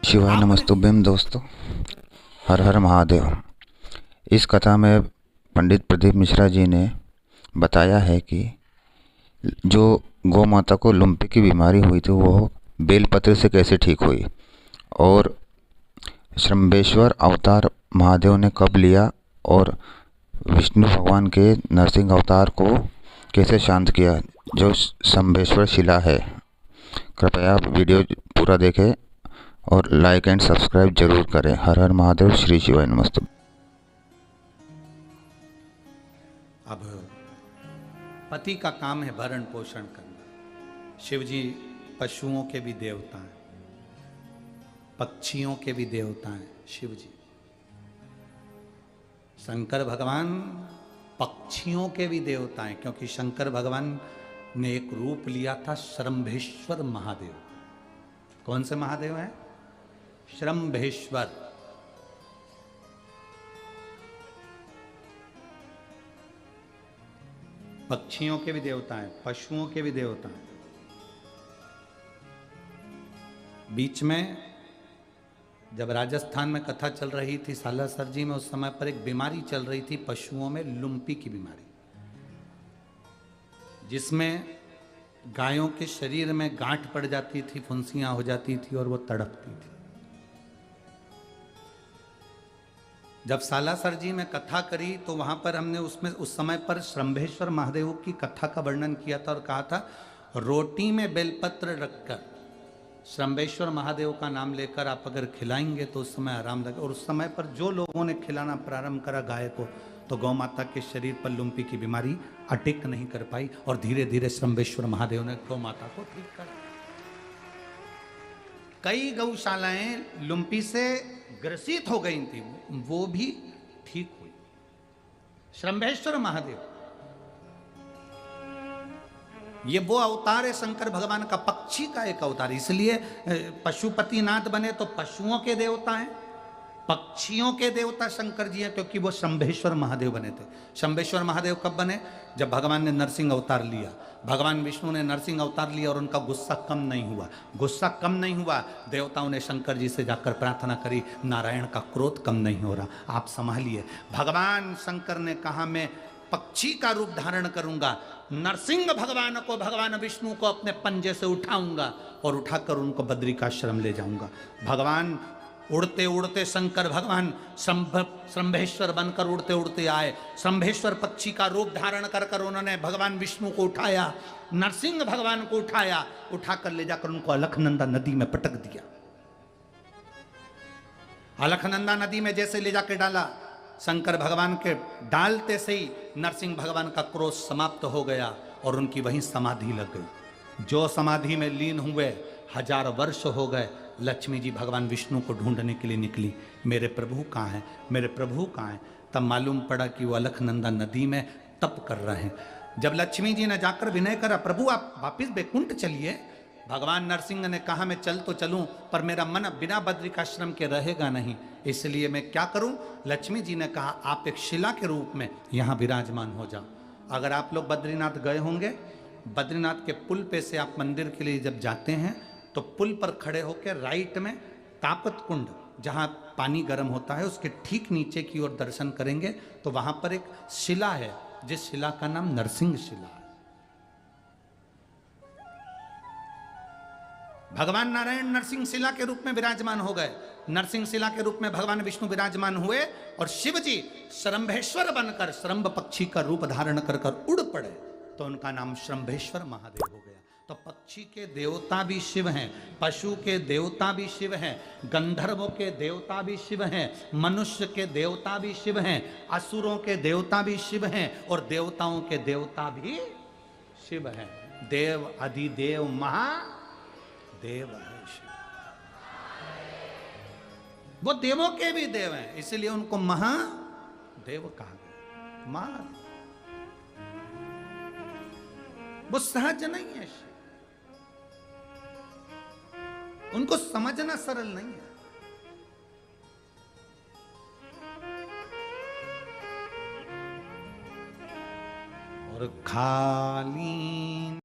शिवाय नमस्तुभ्यम दोस्तों। हर हर महादेव। इस कथा में पंडित प्रदीप मिश्रा जी ने बताया है कि जो गौ माता को लुम्पी की बीमारी हुई थी वो बेलपत्र से कैसे ठीक हुई और श्रम्भेश्वर अवतार महादेव ने कब लिया और विष्णु भगवान के नरसिंह अवतार को कैसे शांत किया, जो शंभेश्वर शिला है। कृपया आप वीडियो पूरा देखें और लाइक एंड सब्सक्राइब जरूर करें। हर हर महादेव। श्री शिवाय नमस्ते। अब पति का काम है भरण पोषण करना। शिव जी पशुओं के भी देवता हैं, पक्षियों के भी देवता हैं शिव जी। शंकर भगवान पक्षियों के भी देवता हैं, क्योंकि शंकर भगवान ने एक रूप लिया था श्रम्भेश्वर महादेव। कौन से महादेव हैं? श्रम्भेश्वर। पक्षियों के भी देवता हैं, पशुओं के भी देवता हैं। बीच में जब राजस्थान में कथा चल रही थी सालासर जी में, उस समय पर एक बीमारी चल रही थी पशुओं में, लुम्पी की बीमारी, जिसमें गायों के शरीर में गांठ पड़ जाती थी, फुंसियां हो जाती थी और वो तड़पती थी। जब सालासर जी में कथा करी तो वहां पर हमने उसमें उस समय पर श्रम्भेश्वर महादेव की कथा का वर्णन किया था और कहा था रोटी में बेलपत्र रखकर श्रम्भेश्वर महादेव का नाम लेकर आप अगर खिलाएंगे तो उस समय आराम लगे। और उस समय पर जो लोगों ने खिलाना प्रारंभ करा गाय को, तो गौ माता के शरीर पर लुम्पी की बीमारी अटैक नहीं कर पाई और धीरे धीरे श्रम्भेश्वर महादेव ने गौ माता को ठीक करा। कई गौशालाएं लुम्पी से ग्रसित हो गई थी, वो भी ठीक हुई। श्रम्भेश्वर महादेव ये वो अवतार है शंकर भगवान का, पक्षी का एक अवतार। इसलिए पशुपतिनाथ बने तो पशुओं के देवता हैं, पक्षियों के देवता शंकर जी हैं, क्योंकि वो शंभेश्वर महादेव बने थे। शंभेश्वर महादेव कब बने? जब भगवान ने नरसिंह अवतार लिया, भगवान विष्णु ने नरसिंह अवतार लिया और उनका गुस्सा कम नहीं हुआ। गुस्सा कम नहीं हुआ, देवताओं ने शंकर जी से जाकर प्रार्थना करी, नारायण का क्रोध कम नहीं हो रहा, आप संभालिए। भगवान शंकर ने कहा मैं पक्षी का रूप धारण करूंगा, नरसिंह भगवान को, भगवान विष्णु को अपने पंजे से उठाऊंगा और उठाकर उनको बद्रिकाश्रम ले जाऊंगा। भगवान उड़ते उड़ते शंकर भगवान श्रम्भेश्वर बनकर उड़ते उड़ते आए। श्रम्भेश्वर पक्षी का रूप धारण कर कर उन्होंने भगवान विष्णु को उठाया, नरसिंह भगवान को उठाया, उठाकर ले जाकर उनको अलखनंदा नदी में पटक दिया। अलखनंदा नदी में जैसे ले जाकर डाला, शंकर भगवान के डालते से ही नरसिंह भगवान का क्रोध समाप्त हो गया और उनकी वहीं समाधि लग गई। जो समाधि में लीन हुए 1000 वर्ष हो गए। लक्ष्मी जी भगवान विष्णु को ढूंढने के लिए निकली, मेरे प्रभु कहाँ हैं, मेरे प्रभु कहाँ हैं। तब मालूम पड़ा कि वो अलखनंदा नदी में तप कर रहे हैं। जब लक्ष्मी जी ने जाकर विनय करा, प्रभु आप वापिस बैकुंठ चलिए। भगवान नरसिंह ने कहा मैं चल तो चलूं, पर मेरा मन बिना बद्रिकाश्रम के रहेगा नहीं, इसलिए मैं क्या करूं। लक्ष्मी जी ने कहा आप एक शिला के रूप में यहाँ विराजमान हो जाओ। अगर आप लोग बद्रीनाथ गए होंगे, बद्रीनाथ के पुल पे से आप मंदिर के लिए जब जाते हैं तो पुल पर खड़े होकर राइट में तापत कुंड, जहाँ पानी गर्म होता है, उसके ठीक नीचे की ओर दर्शन करेंगे तो वहां पर एक शिला है, जिस शिला का नाम नरसिंह शिला है। भगवान नारायण नरसिंह शिला के रूप में विराजमान हो गए। नरसिंह शिला के रूप में भगवान विष्णु विराजमान हुए और शिव जी श्रम्भेश्वर बनकर श्रम्भ पक्षी का रूप धारण कर कर उड़ पड़े, तो उनका नाम श्रम्भेश्वर महादेव हो गया। तो पक्षी के देवता भी शिव हैं, पशु के देवता भी शिव हैं, गंधर्वों के देवता भी शिव हैं, मनुष्य के देवता भी शिव हैं, असुरों के देवता भी शिव हैं और देवताओं के देवता भी शिव हैं। देव अधिदेव महादेव है शिव। वो देवों के भी देव हैं, इसलिए उनको महादेव कहा गया। महादेव वो सहज नहीं है, उनको समझना सरल नहीं है। और खाली